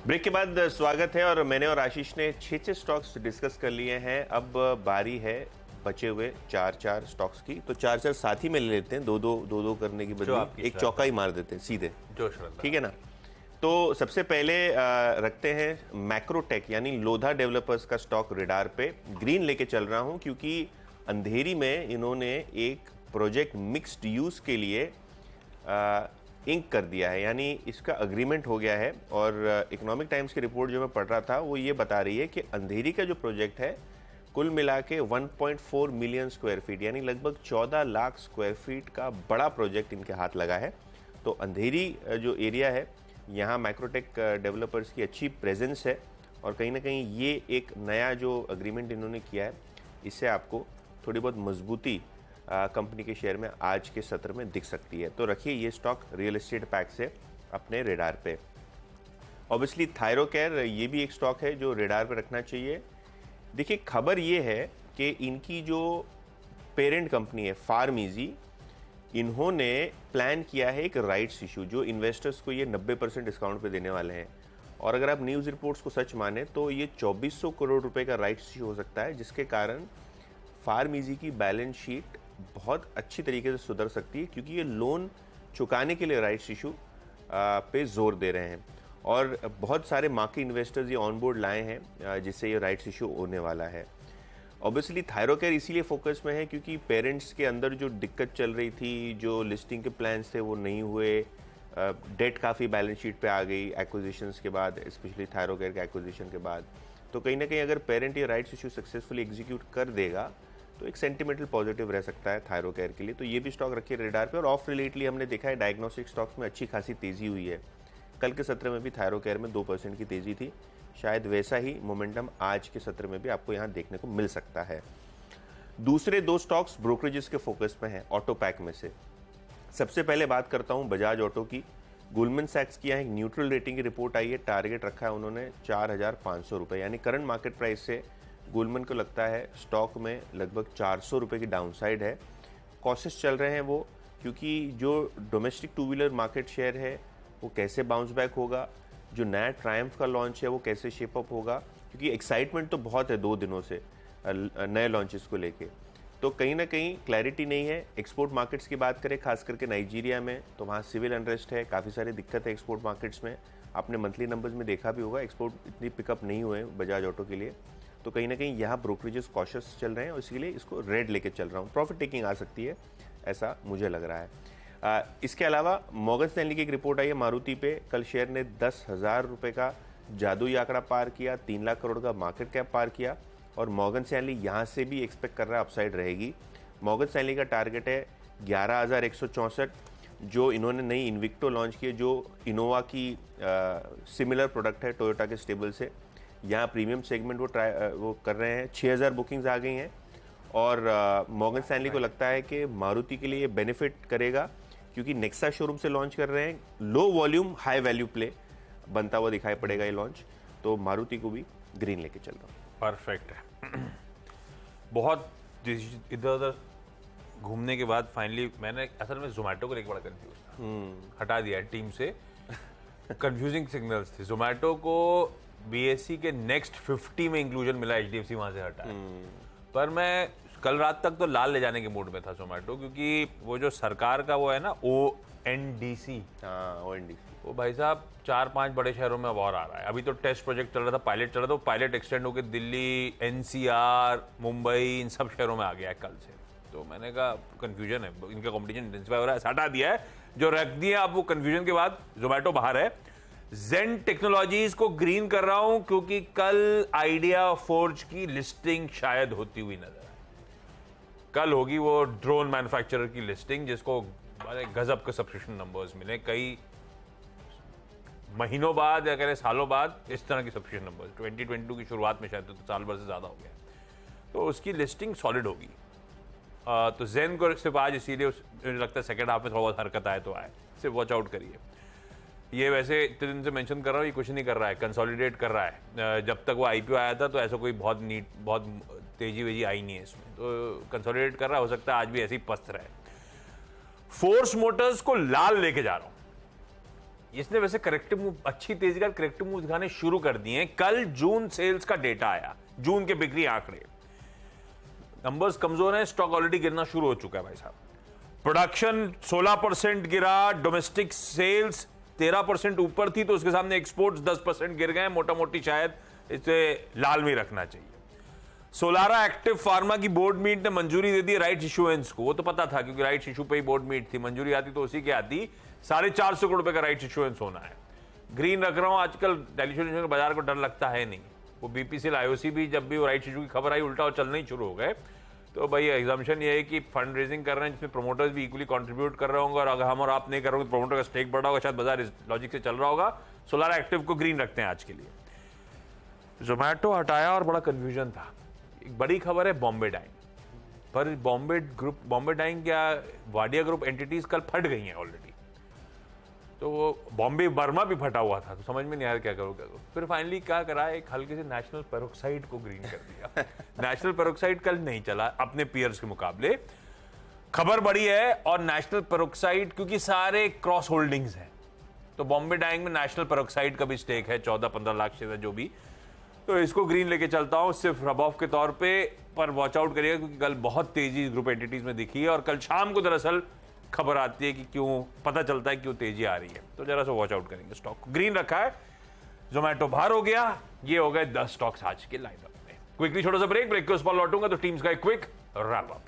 Break के बाद स्वागत है। और मैंने और आशीष ने 6 स्टॉक्स डिस्कस कर लिए हैं। अब बारी है बचे हुए 4 स्टॉक्स की। तो 4 साथ ही में ले लेते हैं, दो करने की बजाय एक चौका ही मार देते हैं सीधे, ठीक है ना। तो सबसे पहले रखते हैं मैक्रोटेक यानी लोधा डेवलपर्स का स्टॉक रेडार पे। ग्रीन लेके चल रहा हूं क्योंकि अंधेरी में इन्होंने एक प्रोजेक्ट मिक्स्ड यूज के लिए इंक कर दिया है, यानी इसका अग्रीमेंट हो गया है। और इकोनॉमिक टाइम्स की रिपोर्ट जो मैं पढ़ रहा था वो ये बता रही है कि अंधेरी का जो प्रोजेक्ट है कुल मिला के 1.4 मिलियन स्क्वायर फीट यानी लगभग 14 लाख स्क्वायर फीट का बड़ा प्रोजेक्ट इनके हाथ लगा है। तो अंधेरी जो एरिया है यहाँ मैक्रोटेक डेवलपर्स की अच्छी प्रेजेंस है। और कहीं ना कहीं ये एक नया जो अग्रीमेंट इन्होंने किया है इससे आपको थोड़ी बहुत मजबूती कंपनी के शेयर में आज के सत्र में दिख सकती है। तो रखिए ये स्टॉक रियल एस्टेट पैक से अपने रेडार पे। ऑब्वियसली थायरोकेयर ये भी एक स्टॉक है जो रेडार पे रखना चाहिए। देखिए खबर ये है कि इनकी जो पेरेंट कंपनी है फार्मीजी, इन्होंने प्लान किया है एक राइट्स इशू जो इन्वेस्टर्स को ये 90% डिस्काउंट पे देने वाले हैं। और अगर आप न्यूज़ रिपोर्ट्स को सच माने तो ये 2400 करोड़ रुपए का राइट्स इशू हो सकता है, जिसके कारण फार्मीजी की बैलेंस शीट बहुत अच्छी तरीके से सुधर सकती है, क्योंकि ये लोन चुकाने के लिए राइट्स इशू पे जोर दे रहे हैं। और बहुत सारे मार्केट इन्वेस्टर्स ये ऑन बोर्ड लाए हैं जिससे ये राइट्स इशू होने वाला है। ऑब्वियसली थायरोकेयर इसीलिए फोकस में है क्योंकि पेरेंट्स के अंदर जो दिक्कत चल रही थी, जो लिस्टिंग के प्लान्स थे वो नहीं हुए, डेट काफ़ी बैलेंस शीट पे आ गई एक्विजिशंस के बाद, स्पेशली थायरोकेयर के एक्विजिशन के बाद। तो कहीं ना कहीं अगर पेरेंट ये राइट्स इशू सक्सेसफुली एग्जीक्यूट कर देगा तो एक सेंटिमेंटल पॉजिटिव रह सकता है थायरोकेयर के लिए। तो ये भी स्टॉक रखिए रेडार पे। और ऑफ रिलेटली हमने देखा है डायग्नोस्टिक स्टॉक्स में अच्छी खासी तेजी हुई है। कल के सत्र में भी थायरोकेयर में 2% की तेजी थी। शायद वैसा ही मोमेंटम आज के सत्र में भी आपको यहाँ देखने को मिल सकता है। दूसरे 2 स्टॉक्स ब्रोकरेजेस के फोकस में है ऑटो पैक में से। सबसे पहले बात करता हूँ बजाज ऑटो की। गोल्डमैन सैक्स की यहाँ एक न्यूट्रल रेटिंग की रिपोर्ट आई है। टारगेट रखा है उन्होंने 4500 रुपये, यानी करंट मार्केट प्राइस से गोल्डमैन को लगता है स्टॉक में लगभग 400 रुपये की डाउनसाइड है। कॉशियस चल रहे हैं वो, क्योंकि जो डोमेस्टिक 2 व्हीलर मार्केट शेयर है वो कैसे बाउंस बैक होगा, जो नया ट्रायम्फ का लॉन्च है वो कैसे शेप अप होगा, क्योंकि एक्साइटमेंट तो बहुत है 2 दिनों से नए लॉन्चेस को लेके। तो कहीं ना कहीं क्लैरिटी नहीं है। एक्सपोर्ट मार्केट्स की बात करें खास करके नाइजीरिया में, तो वहाँ सिविल अनरेस्ट है, काफ़ी सारी दिक्कत है एक्सपोर्ट मार्केट्स में। आपने मंथली नंबर्स में देखा भी होगा, एक्सपोर्ट इतनी पिकअप नहीं हुए बजाज ऑटो के लिए। तो कहीं ना कहीं यहाँ ब्रोकरेजेस कॉशियस चल रहे हैं और इसलिए इसको रेड लेके चल रहा हूँ। प्रॉफिट टेकिंग आ सकती है ऐसा मुझे लग रहा है। इसके अलावा मॉर्गन स्टैनली की एक रिपोर्ट आई है मारुति पे। कल शेयर ने 10,000 रुपये का जादुई आंकड़ा पार किया, 3 लाख करोड़ का मार्केट कैप पार किया। और मॉर्गन स्टैनली यहाँ से भी एक्सपेक्ट कर रहा है अपसाइड रहेगी। मॉर्गन स्टैनली का टारगेट है 11,164, जो इन्होंने नई इन्विक्टो लॉन्च की है, जो इनोवा की सिमिलर प्रोडक्ट है टोयोटा के स्टेबल से। यहाँ प्रीमियम सेगमेंट वो कर रहे हैं। 6,000 बुकिंग्स आ गई हैं। और मॉर्गन स्टैनली को लगता है कि मारुति के लिए ये बेनिफिट करेगा, क्योंकि नेक्सा शोरूम से लॉन्च कर रहे हैं। Low volume high value play बनता हुआ दिखाई पड़ेगा ये लॉन्च। तो मारुति को भी ग्रीन लेके चल रहा हूँ। परफेक्ट है। बहुत इधर उधर घूमने के बाद फाइनली मैंने असल में जोमेटो को लेकर बड़ा कंफ्यूज था, हटा दिया है टीम से। कंफ्यूजिंग सिग्नल्स थे। जोमेटो को बीएससी के नेक्स्ट 50 में इंक्लूजन मिला, एचडीएफसी वहां से हटा है। पर मैं कल रात तक तो लाल ले जाने के मूड में था जोमेटो, क्योंकि वो जो सरकार का वो है ना ONDC, वो भाई साहब 4-5 बड़े शहरों में अब और आ रहा है। अभी तो टेस्ट प्रोजेक्ट चल रहा था, पायलट चल रहा था, वो पायलट एक्सटेंड होकर दिल्ली, NCR, मुंबई, इन सब शहरों में आ गया है कल से। तो मैंने कहा कंफ्यूजन है, इनका कंपटीशन इंटेंसिफाई हो रहा है, हटा दिया है। जो रख दिया आप वो कंफ्यूजन के बाद जोमेटो बाहर है। जेन टेक्नोलॉजीज को ग्रीन कर रहा हूं क्योंकि कल आइडिया फोर्ज की लिस्टिंग शायद होती हुई नजर आए। कल होगी वो ड्रोन मैन्युफैक्चरर की लिस्टिंग, जिसको बड़े गजब के सब्सक्रिप्शन नंबर्स मिले, कई महीनों बाद या कह सालों बाद इस तरह की सब्सक्रिप्शन नंबर्स। 2022 की शुरुआत में शायद तो साल भर से ज्यादा हो गया, तो उसकी लिस्टिंग सॉलिड होगी। तो जेन को सिर्फ आज इसीलिए मुझे लगता है सेकेंड हाफ में थोड़ा बहुत हरकत आए तो आए, सिर्फ वॉच आउट करिए। ये वैसे इतने दिन से मेंशन कर रहा हूँ, ये कुछ नहीं कर रहा है, कंसोलिडेट कर रहा है। जब तक वो आईपीओ आया था तो ऐसा कोई बहुत तेजी वेजी आई नहीं है इसमें, तो कंसोलिडेट कर रहा है। हो सकता है आज भी ऐसे ही पस्त रहे। फोर्स मोटर्स को लाल लेके जा रहा हूं। इसने वैसे करेक्टिव मूव, अच्छी तेजी का करेक्टिव मूव दिखाने शुरू कर दिए हैं। कल जून सेल्स का डेटा आया, जून के बिक्री आंकड़े, नंबर्स कमजोर हैं, स्टॉक ऑलरेडी गिरना शुरू हो चुका है भाई साहब। प्रोडक्शन 16% गिरा, डोमेस्टिक सेल्स 13% ऊपर थी, तो उसके सामने एक्सपोर्ट्स 10% गिर गए। मोटा मोटी शायद इसे लाल में रखना चाहिए। सोलारा एक्टिव फार्मा की बोर्ड मीट ने मंजूरी दे दी राइट इशुएंस को। वो तो पता था क्योंकि राइट इशू पे ही बोर्ड मीट थी, मंजूरी आती तो उसी के आती। 450 करोड़ रुपए का राइट इशुएंस होना है। ग्रीन रख रहा हूं, आजकल डाइल्यूशन बाजार को डर लगता है नहीं। वो बीपीसीएल आईओसी भी जब भी वो राइट इशू की खबर आई उल्टा और चलने ही शुरू हो गए। तो भाई एग्जाम्पशन ये है कि फंड रेजिंग कर रहे हैं जिसमें प्रोमोटर्स भी इक्वली कंट्रीब्यूट कर रहे होंगे, और अगर हम और आप नहीं कर रहे होंगे तो प्रोमोटर का स्टेक बढ़ा होगा, शायद बाजार इस लॉजिक से चल रहा होगा। सोलारा एक्टिव को ग्रीन रखते हैं आज के लिए। जोमैटो हटाया और बड़ा कंफ्यूजन था। एक बड़ी खबर है बॉम्बे डाइंग पर, बॉम्बे डाइंग क्या वाडिया ग्रुप एंटिटीज कल फट गई हैं ऑलरेडी। तो वो बॉम्बे बर्मा भी फटा हुआ था, तो समझ में नहीं आया क्या करो। फिर फाइनली क्या करा, एक हल्के से नेशनल पेरोक्साइड को ग्रीन कर दिया। नेशनल पेरोक्साइड कल नहीं चला अपने पीयर्स के मुकाबले, खबर बड़ी है। और नेशनल पेरोक्साइड क्योंकि सारे क्रॉस होल्डिंग्स हैं, तो बॉम्बे डाइंग में नेशनल पेरोक्साइड का भी स्टेक है 14-15 लाख शेयर जो भी, तो इसको ग्रीन लेके चलता हूं सिर्फ रब ऑफ के तौर पे। पर वॉच आउट करिएगा क्योंकि कल बहुत तेजी ग्रुप एंटिटीज में दिखी है, और कल शाम को दरअसल खबर आती है कि क्यों, पता चलता है क्यों तेजी आ रही है। तो जरा सा वॉच आउट करेंगे। स्टॉक ग्रीन रखा है, जोमैटो बाहर हो गया। ये हो गए 10 स्टॉक्स आज के लाइनअप में। क्विकली छोटा सा ब्रेक के उस पर लौटूंगा तो टीम्स का एक क्विक रैप अप।